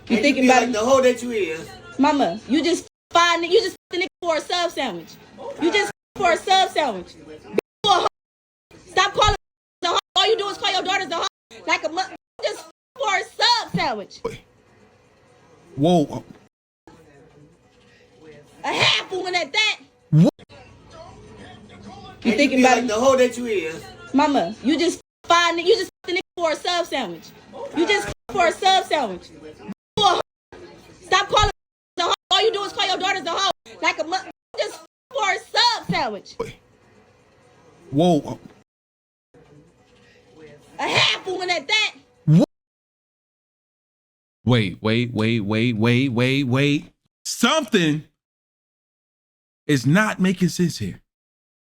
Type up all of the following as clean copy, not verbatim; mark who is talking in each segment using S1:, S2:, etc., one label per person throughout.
S1: You thinking about
S2: like the hoe that you is.
S1: Mama, you just fine. You just the nigga for a sub sandwich. You just for a sub sandwich. Stop calling the hoe. All you do is call your daughters the hoe. Like a mother. Just for a sub sandwich.
S3: Whoa.
S1: A half one at that.
S3: What?
S1: You thinking about
S2: like the hoe that you is.
S1: Mama, you just fine. You just the nigga for a sub sandwich. You just for a sub sandwich. Stop calling the hoe. All you do is call your daughters the hoe. Like a mother. Just for a sub sandwich.
S3: Whoa.
S1: A half one at that.
S3: What? Wait. Something is not making sense here.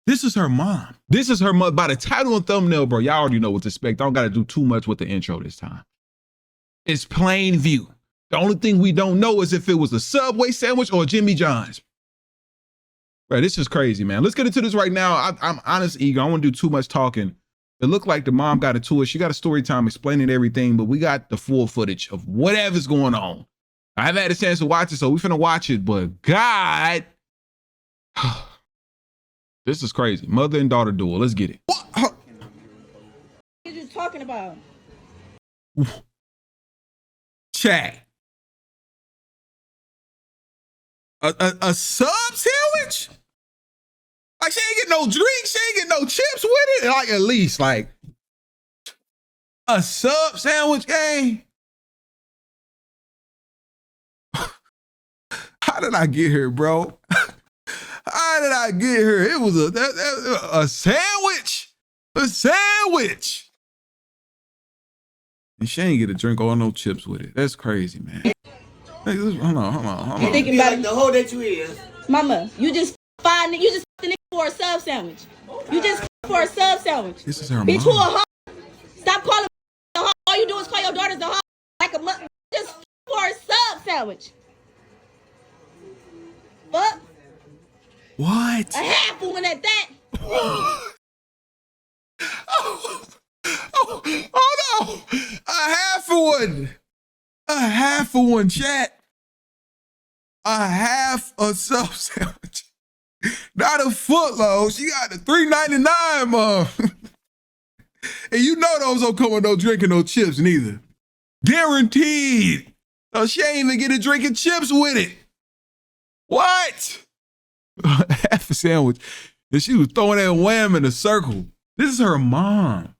S3: This is her mom. This is her mother. By the title and thumbnail, bro, y'all already know what to expect. I don't got to do too much with the intro this time. It's plain view. The only thing we don't know is if it was a Subway sandwich or a Jimmy John's. Bro, this is crazy, man. Let's get into this right now. I'm honest, eager. I don't want to do too much talking. It looked like the mom got into it. She got a story time explaining everything, but we got the full footage of whatever's going on. I haven't had a chance to watch it, so we're finna watch it, but God, this is crazy. Mother and daughter duel. Let's get it.
S1: What are you talking about?
S3: Chat. A sub sandwich? Like, she ain't get no drink, she ain't get no chips with it. Like, at least, like, a sub sandwich, gang? How did I get here, bro? How did I get here? It was a sandwich. A sandwich. And she ain't get a drink or no chips with it. That's crazy, man. Hey, hold on.
S1: You thinking about
S2: like the hoe that you is.
S1: Mama, you just fine. You just the nigga for a sub sandwich. You just for a sub sandwich.
S3: This is her
S1: Bitch, who a
S3: mom.
S1: hoe? Stop calling the hoe. All you do is call your daughters the hoe. Like a mother. Just for a sub sandwich. What?
S3: What?
S1: A half one at that.
S3: Oh no! A half of one. A half of one, chat. A half a sub sandwich. Not a footload. She got the $3.99, mom. And you know those don't come with no drinking, no chips neither. Guaranteed. So she ain't even get a drink and chips with it. What? Half a sandwich. And she was throwing that wham in a circle. This is her mom.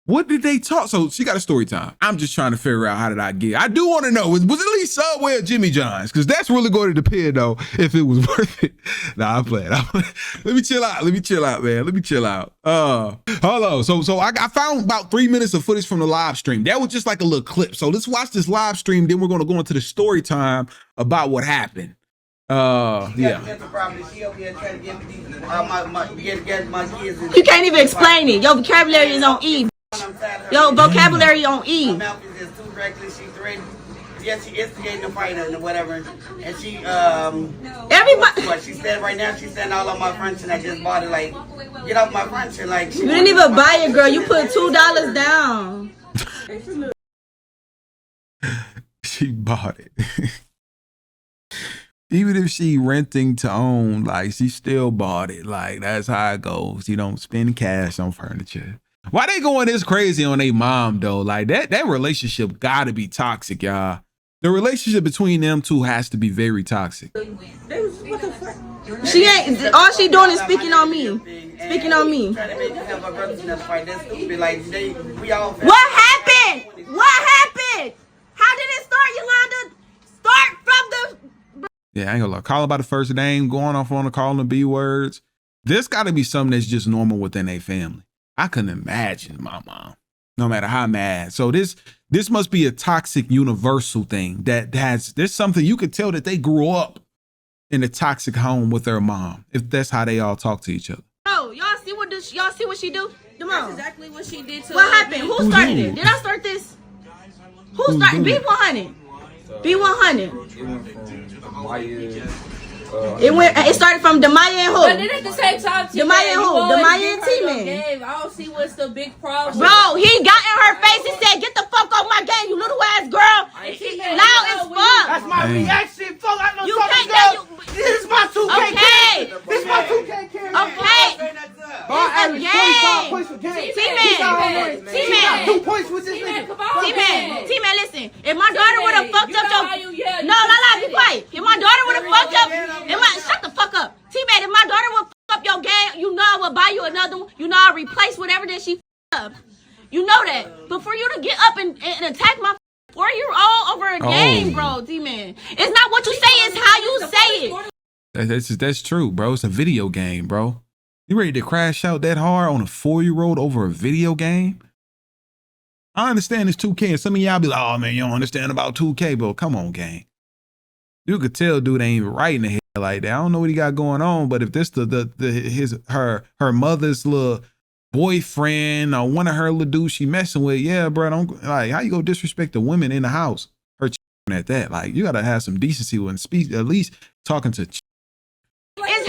S3: What did they talk? So she got a story time. I'm just trying to figure out how did I get. I do want to know, was it at least Subway or Jimmy John's? Because that's really going to depend, though, if it was worth it. Nah, I'm playing. Let me chill out, man. Let me chill out. Hold on. So I found about 3 minutes of footage from the live stream. That was just like a little clip. So let's watch this live stream. Then we're going to go into the story time about what happened. Yeah.
S1: You can't even explain it. Your vocabulary is on E. Your vocabulary on E.
S2: Her mouth is just too reckless. She's ready. Yes, she instigating the fight and whatever. And she
S1: everybody.
S2: She said right now she's saying all of my furniture and I just bought it. Like, get off my furniture. Like,
S1: You didn't even buy it, girl. You put $2 down.
S3: She bought it. Even if she renting to own, like, she still bought it. Like, that's how it goes. You don't spend cash on furniture. Why they going this crazy on their mom, though? Like, that relationship gotta be toxic, y'all. The relationship between them two has to be very toxic.
S1: What the fuck? She ain't, all she doing is speaking on me. Speaking on me.
S2: What
S1: happened? What happened? How did it start, Yolanda? Start from the...
S3: Yeah, I ain't gonna lie. Calling by the first name, going off on the calling the B words. This gotta be something that's just normal within a family. I couldn't imagine my mom, no matter how mad. So this must be a toxic universal thing there's something you could tell that they grew up in a toxic home with their mom, if that's how they all talk to each other.
S1: Oh, y'all see what she do? Come on.
S4: That's exactly what she did to
S1: What happened? Who started it? Did I start this? Who started? B100. B100. It started from Demaya and who?
S4: But then at the same time,
S1: Demaya and who? Demaya and T-Man.
S4: I don't see what's the big problem.
S1: Bro, he got in her face and said, "Get the fuck off my game, you little ass girl." Loud and
S2: That's my reaction. Fuck, I know
S1: You
S2: something,
S1: can't-
S2: girl. This is my 2K
S1: Okay.
S2: character. This is my 2K character.
S1: Okay.
S2: Bro, I average 45 points a game.
S1: T-Man.
S2: She got 2 points with this nigga.
S1: T-Man, listen. If my daughter would have fucked up your... No, be quiet. If my daughter would have fucked up... Shut the fuck up. T-Man, if my daughter would fuck up your game, you know I would buy you another one. You know I'll replace whatever that she fucked up. You know that. But for you to get up and attack my 4-year-old over a game, bro, T-Man. It's not what you say, it's how you say it.
S3: That's true, bro. It's a video game, bro. You ready to crash out that hard on a 4-year-old over a video game? I understand it's 2K, and some of y'all be like, oh man, you don't understand about 2K, but come on, gang. You could tell dude ain't right in the head like that. I don't know what he got going on, but if this her mother's little boyfriend or one of her little dudes she messing with, yeah, bro, don't like how you go disrespect the women in the house. Her at that, like you gotta have some decency when speak, at least talking to.
S1: It's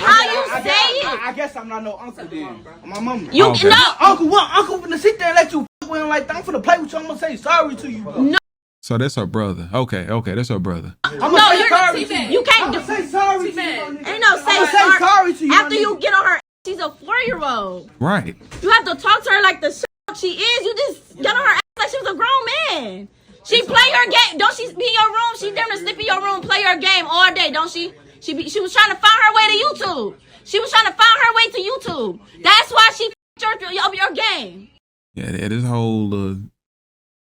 S1: how you say it.
S2: I guess I'm not no uncle then. My mama.
S1: You
S3: Okay.
S1: no.
S2: Uncle what? Uncle finna sit there and let you with him like that. I'm finna play with you. I'm gonna say sorry to you, bro.
S1: No.
S3: So that's her brother. Okay, that's her brother.
S2: I'm gonna say sorry to you.
S1: You can't
S2: I'm gonna say sorry to you.
S1: Ain't no
S2: say sorry to you.
S1: After you get on her, she's a 4-year-old.
S3: Right.
S1: You have to talk to her like the shit she is. You just get on her ass like she was a grown man. She play her game. Don't she be in your room? She damn near sleep in your room, play her game all day, don't she? She was trying to find her way to YouTube. She was trying to find her way to YouTube. That's why she your game.
S3: Yeah, this whole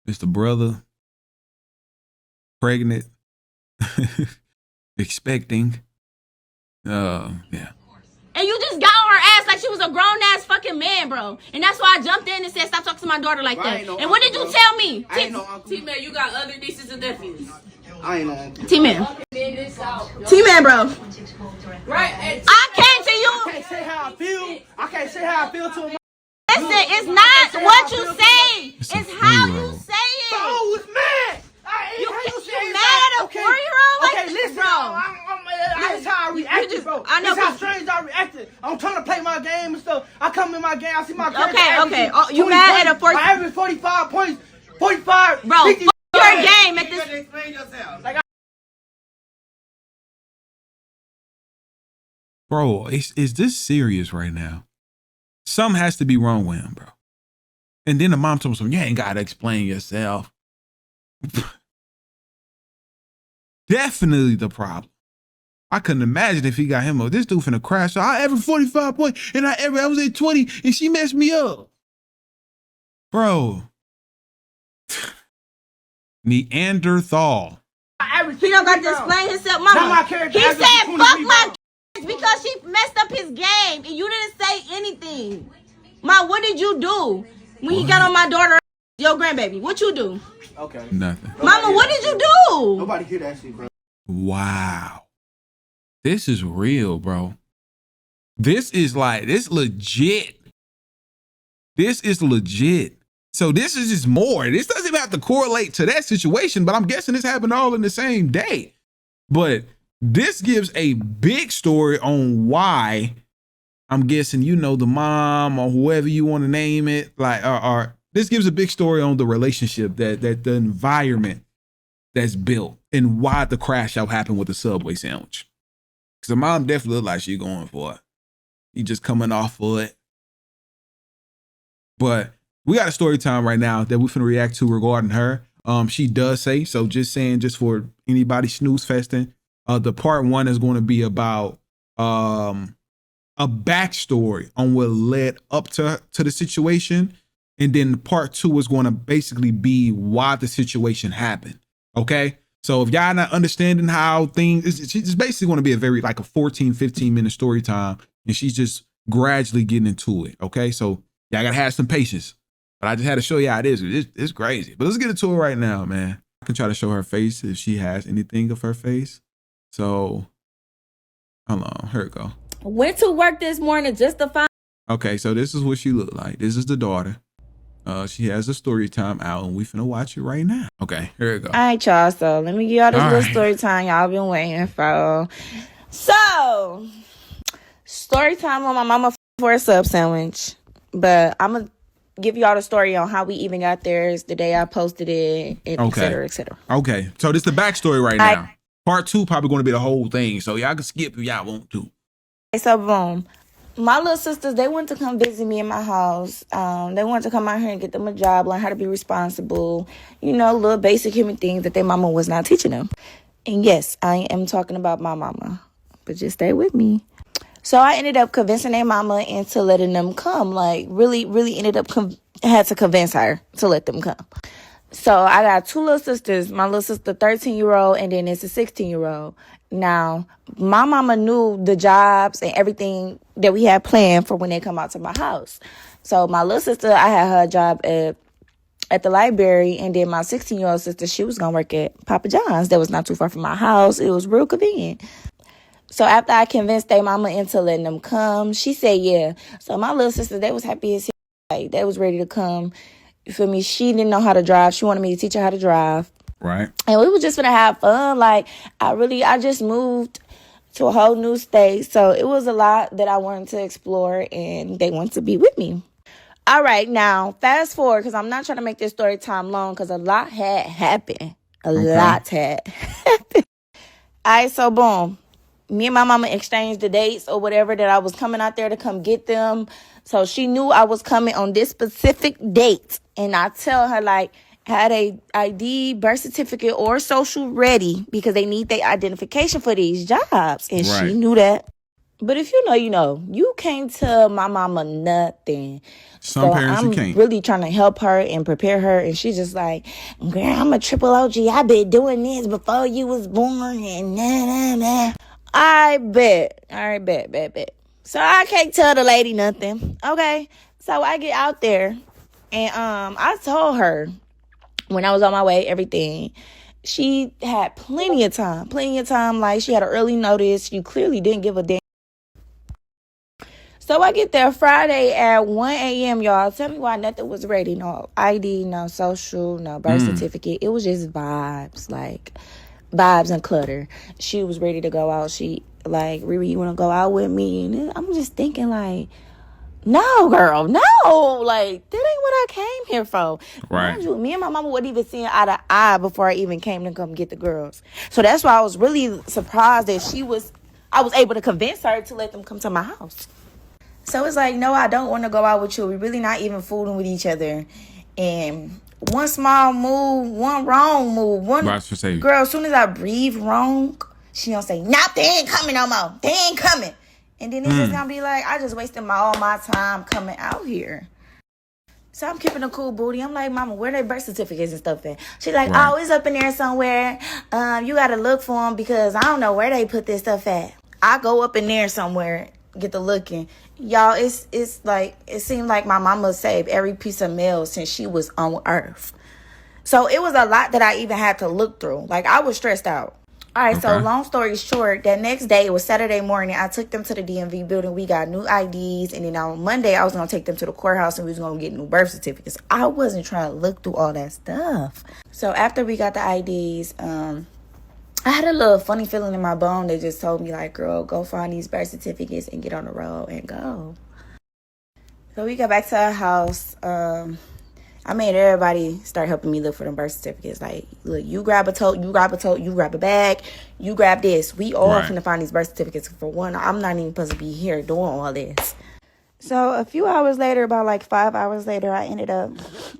S3: it's the brother pregnant, expecting. Yeah.
S1: And you just got on her ass like she was a grown ass fucking man, bro. And that's why I jumped in and said, stop talking to my daughter like that. And what did you tell me?
S2: I ain't no uncle.
S4: T-Man, you got other nieces and nephews.
S2: I ain't no uncle.
S1: T-Man. T-Man, bro.
S4: Right.
S1: I came to you.
S2: I can't say how I feel. I can't say how I feel to him.
S1: Listen, it's not what you say. It's how you say it.
S2: Oh, it's mad.
S1: You mad at a 4-year-old?
S2: Okay, listen, bro. That's how I reacted, bro.
S1: I know.
S2: That's how strange I reacted. I'm trying to play my game and stuff. I come in my game, I see my character.
S1: Okay. Oh, you mad at a 4-year-old?
S2: I average 45 points. 45.
S1: Bro,
S2: 50,
S1: fuck your game at
S2: You
S1: this.
S2: gotta explain yourself.
S3: Bro, is this serious right now? Something has to be wrong with him, bro. And then the mom told him, you ain't got to explain yourself. Definitely the problem. I couldn't imagine if he got him. This dude finna crash. So I averaged 45 points and I was at 20 and she messed me up. Bro. Neanderthal.
S1: He don't got to explain himself, mama. He said, fuck my kids because she messed up his game and you didn't say anything. Ma, what did you do when he got on my daughter, your grandbaby? What you do?
S2: Okay.
S3: Nothing.
S1: Mama, what did you do?
S2: Nobody hear that shit, bro.
S3: Wow. This is real, bro. This is legit. This is legit. So this is just more. This doesn't even have to correlate to that situation, but I'm guessing this happened all in the same day. But this gives a big story on why I'm guessing, the mom or whoever you want to name it, this gives a big story on the relationship that the environment that's built and why the crash out happened with the Subway sandwich. Because the mom definitely looked like she going for it. He just coming off of it. But we got a story time right now that we're finna react to regarding her. She does say, so just saying, just for anybody snooze festing, the part 1 is going to be about a backstory on what led up to the situation. And then part 2 is going to basically be why the situation happened. Okay. So if y'all not understanding how she's basically going to be a 14, 15 minute story time. And she's just gradually getting into it. Okay. So y'all gotta have some patience, but I just had to show you how it is. It's crazy, but let's get into it right now, man. I can try to show her face if she has anything of her face. So hold on, here we go.
S1: Went to work this morning just to find.
S3: Okay, so this is what she looked like. This is the daughter. She has a story time out and we finna watch it right now. Okay, here we go.
S1: All right, y'all. So let me give y'all this little story time y'all been waiting for. So, story time on my mama for a sub sandwich. But I'm going to give y'all the story on how we even got there. It's the day I posted it, and et cetera, et cetera.
S3: Okay, so this is the backstory right now. Part 2 probably going to be the whole thing. So y'all can skip if y'all want to.
S1: So boom. My little sisters, they wanted to come visit me in my house. They wanted to come out here and get them a job, learn how to be responsible, little basic human things that their mama was not teaching them. And yes, I am talking about my mama, but just stay with me. So I ended up convincing their mama into letting them come. Like, really, really ended up had to convince her to let them come. So I got two little sisters. My little sister, 13-year-old, and then it's a 16-year-old. Now, my mama knew the jobs and everything that we had planned for when they come out to my house. So my little sister, I had her job at the library, and then my 16-year-old sister, she was going to work at Papa John's. That was not too far from my house. It was real convenient. So after I convinced their mama into letting them come, she said yeah. So my little sister, they was happy as hell. Like, they was ready to come. You feel me? She didn't know how to drive. She wanted me to teach her how to drive.
S3: Right.
S1: And we were just gonna have fun. Like, I just moved to a whole new state. So it was a lot that I wanted to explore, and they wanted to be with me. All right, now, fast forward, because I'm not trying to make this story time long, because a lot had happened. A lot had happened. All right, so boom. Me and my mama exchanged the dates or whatever that I was coming out there to come get them. So she knew I was coming on this specific date. And I tell her, like, had a ID, birth certificate, or social ready because they need their identification for these jobs. And she knew that. But if you know, you know. You can't tell my mama nothing.
S3: Some parents you can't.
S1: I'm really trying to help her and prepare her. And she's just like, girl, I'm a triple OG. I been doing this before you was born. And nah. I bet. All right, bet. So I can't tell the lady nothing. Okay. So I get out there, and I told her when I was on my way, everything. She had plenty of time. Like, she had an early notice. She clearly didn't give a damn. So I get there Friday at 1 a.m., y'all. Tell me why nothing was ready. No ID, no social, no birth certificate. It was just vibes, like vibes and clutter. She was ready to go out. She like, Riri, you want to go out with me? And I'm just thinking, like, no, girl, no. Like, that ain't what I came here for.
S3: Right.
S1: Mind you, me and my mama wasn't even seeing eye to eye before I even came to come get the girls. So that's why I was really surprised that I was able to convince her to let them come to my house. So it's like, no, I don't want to go out with you. We're really not even fooling with each other. And one small move, one wrong move, girl, as soon as I breathe wrong, she don't say, nope, they ain't coming no more. They ain't coming. And then it's just gonna be like, I just wasted all my time coming out here. So I'm keeping a cool booty. I'm like, mama, where their birth certificates and stuff at? She's like, oh, it's up in there somewhere. You gotta look for them because I don't know where they put this stuff at. I go up in there somewhere, get the looking. Y'all, it's like, it seemed like my mama saved every piece of mail since she was on earth. So it was a lot that I even had to look through. Like, I was stressed out. All right, so long story short, that next day, it was Saturday morning, I took them to the DMV building. We got new IDs, and then on Monday, I was going to take them to the courthouse, and we was going to get new birth certificates. I wasn't trying to look through all that stuff. So after we got the IDs, I had a little funny feeling in my bone that just told me, like, girl, go find these birth certificates and get on the road and go. So we got back to our house. I made everybody start helping me look for them birth certificates. Like, look, you grab a tote, you grab a bag, you grab this. We all finna find these birth certificates. For one, I'm not even supposed to be here doing all this. So a few hours later, about like 5 hours later, I ended up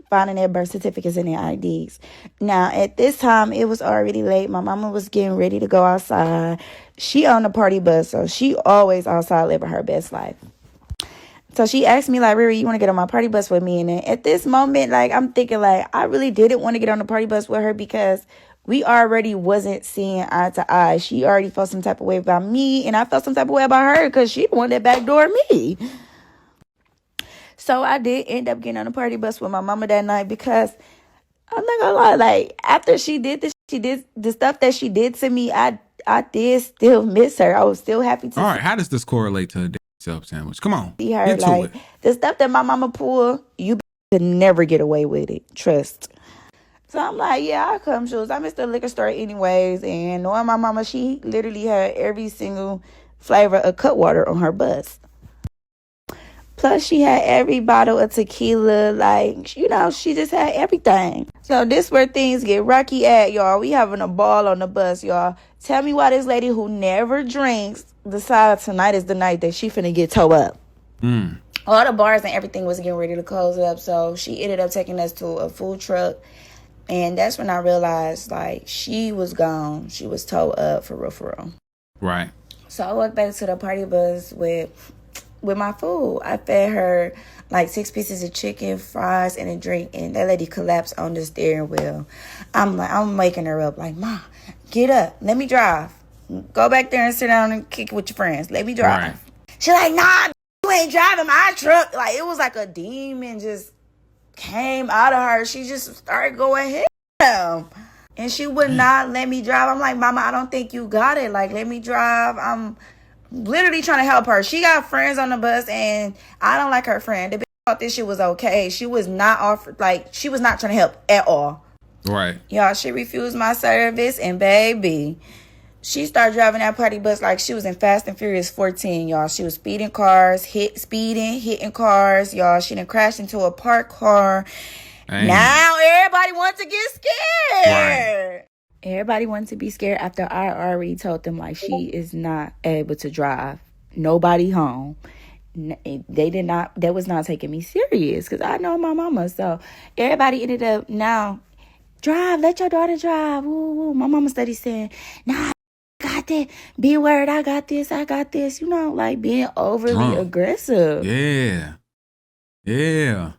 S1: finding their birth certificates and their IDs. Now, at this time, it was already late. My mama was getting ready to go outside. She on the party bus, so she always outside living her best life. So she asked me, like, Riri, you want to get on my party bus with me? And then at this moment, like, I'm thinking, like, I really didn't want to get on the party bus with her because we already wasn't seeing eye to eye. She already felt some type of way about me, and I felt some type of way about her because she wanted to backdoor me. So I did end up getting on the party bus with my mama that night because I'm not gonna lie, like, after she did the stuff that she did to me, I did still miss her. I was still happy to.
S3: All right, how does this correlate to the sub sandwich? Come on,
S1: see her.
S3: Get to
S1: like
S3: it.
S1: The stuff that my mama pulled, you could never get away with it. Trust. So I'm like, yeah, I'll come shoes. I missed the liquor store anyways, and knowing my mama, she literally had every single flavor of Cutwater on her bus. Plus, she had every bottle of tequila. Like, you know, she just had everything. So this where things get rocky at, y'all. We having a ball on the bus, y'all. Tell me why this lady who never drinks decides tonight is the night that she finna get towed up. All the bars and everything was getting ready to close up. So she ended up taking us to a food truck. And that's when I realized, like, she was gone. She was towed up for real, for real.
S3: Right.
S1: So I walked back to the party bus with my food. I fed her like 6 pieces of chicken, fries, and a drink. And that lady collapsed on the steering wheel. I'm waking her up like, Ma, get up. Let me drive. Go back there and sit down and kick it with your friends. Let me drive.
S3: Right.
S1: She's like, nah, you ain't driving my truck. Like, it was like a demon just came out of her. She just started going ham. And she would not let me drive. I'm like, Mama, I don't think you got it. Like, let me drive. I'm literally trying to help her. She got friends on the bus, and I don't like her friend. The bitch thought this shit was okay. She was not she was not trying to help at all.
S3: Right.
S1: Y'all, she refused my service, and baby, she started driving that party bus like she was in Fast and Furious 14, y'all. She was speeding cars, hitting cars, y'all. She done crashed into a parked car. Dang. Now everybody wants to get scared. Right. Everybody wanted to be scared after I already told them, like, she is not able to drive. Nobody home. They was not taking me serious because I know my mama. So everybody ended up now, drive, let your daughter drive. Woo, woo. My mama steady saying, nah, I got that. Be worried, I got this. You know, like being overly aggressive.
S3: Yeah. Yeah.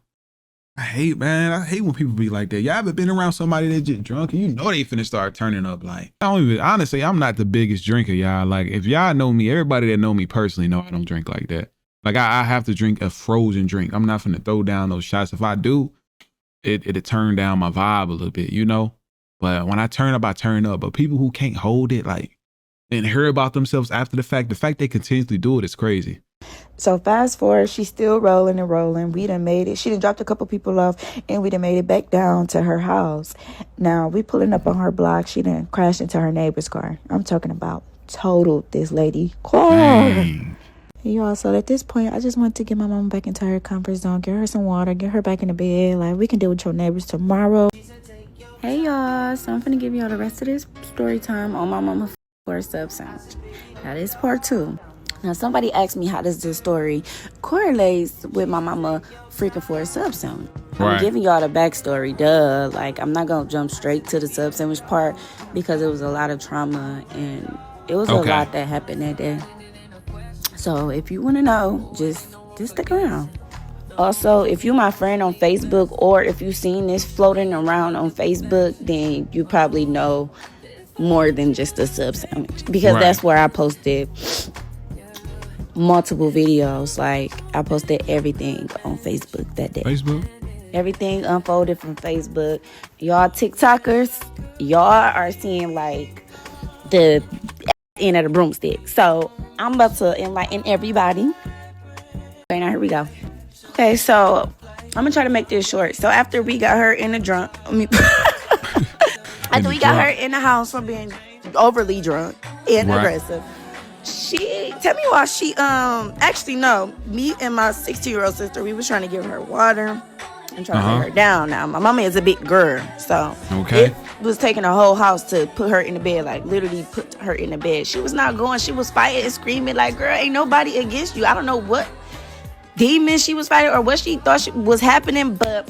S3: I hate when people be like that. Y'all ever been around somebody that just drunk and you know they finna start turning up? Like, honestly, I'm not the biggest drinker, y'all. Like, if y'all know me, everybody that know me personally know I don't drink like that. Like, I have to drink a frozen drink. I'm not finna throw down those shots. If I do, it'll turn down my vibe a little bit, you know? But when I turn up, I turn up. But people who can't hold it, like, and hear about themselves after the fact they continuously do it is crazy.
S1: So fast forward, she's still rolling and rolling. We done made it. She done dropped a couple people off, and we done made it back down to her house. Now, we pulling up on her block. She done crashed into her neighbor's car. I'm talking about totaled this lady car.
S3: Dang.
S1: Y'all, so at this point, I just want to get my mama back into her comfort zone, get her some water, get her back in the bed. Like, we can deal with your neighbors tomorrow. Hey, y'all. So I'm finna give y'all the rest of this story time on my mama for a sub sandwich. Now, this part 2. Now, somebody asked me how does this story correlates with my mama freaking for a sub sandwich.
S3: Right.
S1: I'm giving y'all the backstory, duh. Like, I'm not going to jump straight to the sub sandwich part because it was a lot of trauma and it was a lot that happened that day. So, if you want to know, just stick around. Also, if you my friend on Facebook or if you seen this floating around on Facebook, then you probably know more than just a sub sandwich because that's where I posted multiple videos. Like, I posted everything on Facebook that day.
S3: Facebook?
S1: Everything unfolded from Facebook. Y'all TikTokers, y'all are seeing like the end of the broomstick. So I'm about to enlighten everybody. Okay, now here we go. Okay, so I'm gonna try to make this short. So after we got her in the drunk, after we got her in the house for being overly drunk and aggressive, tell me why actually no, me and my 16-year-old sister, we was trying to give her water and trying to get her down. Now my mama is a big girl, so it was taking a whole house to put her in the bed, like literally put her in the bed. She was not going. She was fighting and screaming like, girl, ain't nobody against you. I don't know what demon she was fighting or what she thought was happening, but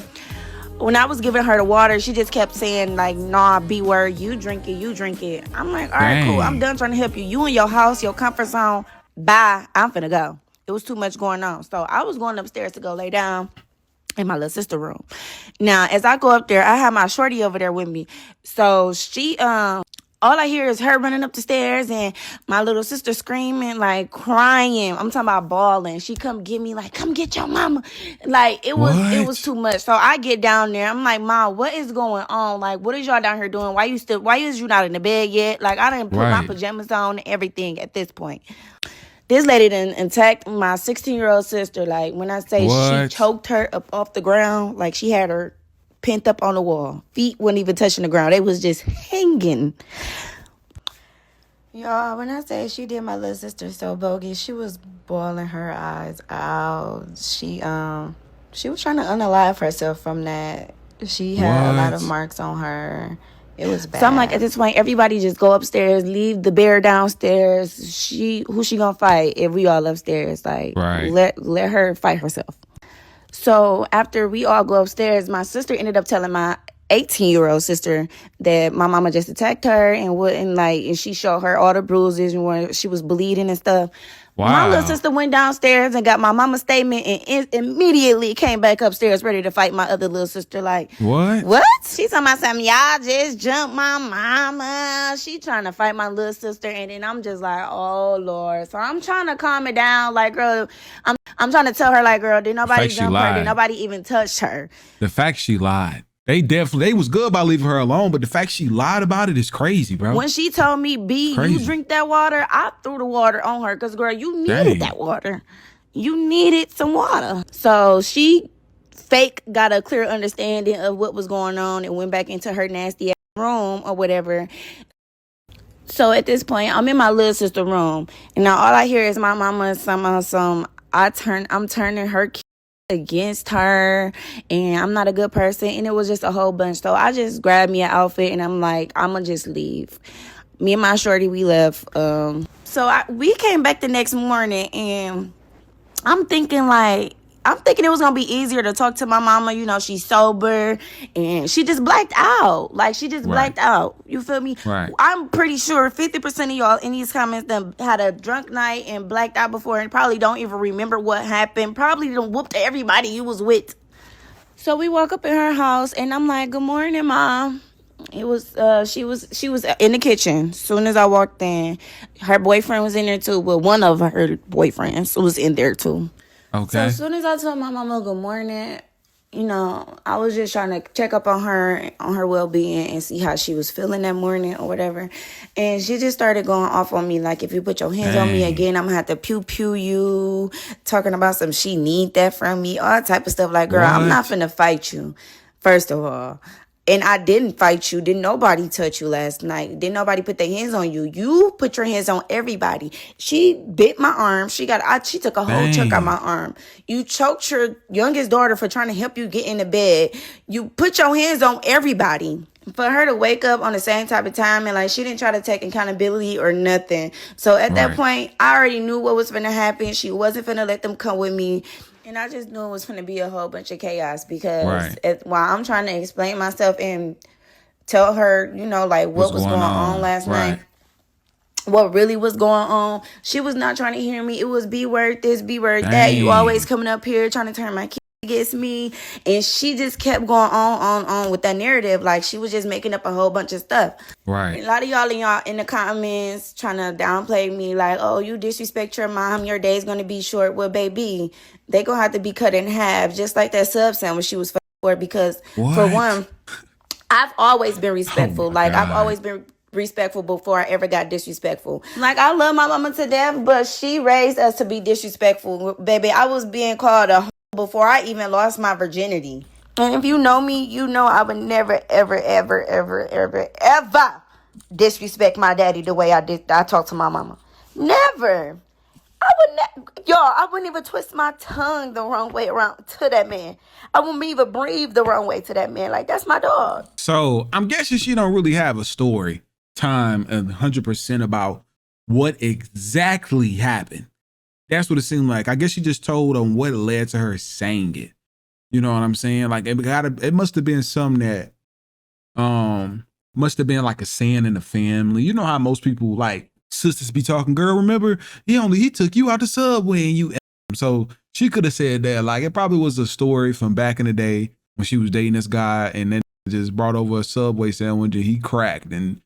S1: when I was giving her the water, she just kept saying like, nah, be worried, you drink it. I'm like, all right, cool, I'm done trying to help you. You in your house, your comfort zone, bye, I'm finna go. It was too much going on. So I was going upstairs to go lay down in my little sister room. Now, as I go up there, I have my shorty over there with me. So she, all I hear is her running up the stairs and my little sister screaming, like crying. I'm talking about bawling. She come get me, like, come get your mama. Like, it was too much. So I get down there. I'm like, Mom, what is going on? Like, what is y'all down here doing? Why is you not in the bed yet? Like, I didn't put my pajamas on and everything at this point. This lady done attacked my 16-year-old sister. Like, when I say she choked her up off the ground, like she had her pent up on the wall. Feet weren't even touching the ground. They was just hanging.
S5: Y'all, when I say she did my little sister so bogus, she was bawling her eyes out. She was trying to unalive herself from that. She had a lot of
S3: What?
S5: marks on her. It was bad.
S1: So I'm like, at this point, everybody just go upstairs, leave the bear downstairs. Who she gonna fight if we all upstairs? Like,
S3: Right.
S1: let her fight herself. So after we all go upstairs, my sister ended up telling my 18-year-old sister that my mama just attacked her and she showed her all the bruises and where she was bleeding and stuff.
S3: Wow.
S1: My little sister went downstairs and got my mama's statement and immediately came back upstairs ready to fight my other little sister. Like,
S3: What?
S1: She talking about something, y'all just jumped my mama. She trying to fight my little sister, and then I'm just like, oh Lord. So I'm trying to calm it down. Like, girl, I'm trying to tell her, like, girl, did nobody jump her? Did nobody even touch her?
S3: The fact she lied. They was good about leaving her alone, but the fact she lied about it is crazy, bro.
S1: When she told me, B, you drink that water, I threw the water on her because, girl, you needed that water. You needed some water. So she fake got a clear understanding of what was going on and went back into her nasty ass room or whatever. So at this point, I'm in my little sister room, and now all I hear is my mama I'm turning her kid against her, and I'm not a good person, and it was just a whole bunch. So I just grabbed me an outfit, and I'm like, I'm gonna just leave. Me and my shorty, we left. We came back the next morning, and I'm thinking it was gonna be easier to talk to my mama. You know, she's sober and she just blacked out. Like, she just blacked out. You feel me?
S3: Right.
S1: I'm pretty sure 50% of y'all in these comments done had a drunk night and blacked out before and probably don't even remember what happened. Probably done whooped everybody you was with. So we walk up in her house and I'm like, good morning, Mom. It was she was in the kitchen. As soon as I walked in, her boyfriend was in there too. Well, one of her boyfriends was in there too.
S3: Okay.
S1: So as soon as I told my mama good morning, you know, I was just trying to check up on her well-being and see how she was feeling that morning or whatever. And she just started going off on me like, if you put your hands on me again, I'm gonna have to pew you. Talking about some she need that from me, all type of stuff. Like, girl, I'm not finna fight you, first of all. And I didn't fight you. Didn't nobody touch you last night. Didn't nobody put their hands on you. You put your hands on everybody. She bit my arm. She took a whole chunk out my arm. You choked your youngest daughter for trying to help you get into bed. You put your hands on everybody. For her to wake up on the same type of time and like she didn't try to take accountability or nothing. So at that point, I already knew what was going to happen. She wasn't going to let them come with me. And I just knew it was going to be a whole bunch of chaos because while I'm trying to explain myself and tell her, you know, like what was going on last night, what really was going on, she was not trying to hear me. It was B word this, B word that. You always coming up here trying to turn my kid against me. And she just kept going on with that narrative. Like, she was just making up a whole bunch of stuff.
S3: Right.
S1: A lot of y'all in the comments trying to downplay me like, oh, you disrespect your mom, your day's going to be short. Well, baby, they going to have to be cut in half, just like that sub sandwich she was for. Because, for one, I've always been respectful. I've always been respectful before I ever got disrespectful. Like, I love my mama to death, but she raised us to be disrespectful. Baby, I was being called a before I even lost my virginity. And if you know me, you know I would never, ever, ever, ever, ever, ever disrespect my daddy the way I talk to my mama. Never. I wouldn't even twist my tongue the wrong way around to that man. I wouldn't even breathe the wrong way to that man. Like, that's my dog.
S3: So I'm guessing she don't really have a story time and 100% about what exactly happened. That's what it seemed like. I guess she just told on what led to her saying it. You know what I'm saying? Like, it must have been something that must have been like a saying in the family. You know how most people, like, sisters be talking, girl, remember he took you out the subway and you. So she could have said that. Like, it probably was a story from back in the day when she was dating this guy and then just brought over a Subway sandwich and he cracked. And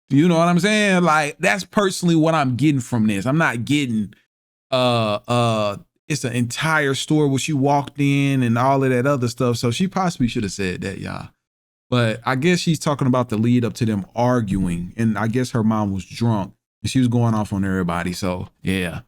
S3: you know what I'm saying? Like, that's personally what I'm getting from this. I'm not getting it's an entire store where she walked in and all of that other stuff. So she possibly should have said that, y'all. But I guess she's talking about the lead up to them arguing. And I guess her mom was drunk and she was going off on everybody. So yeah.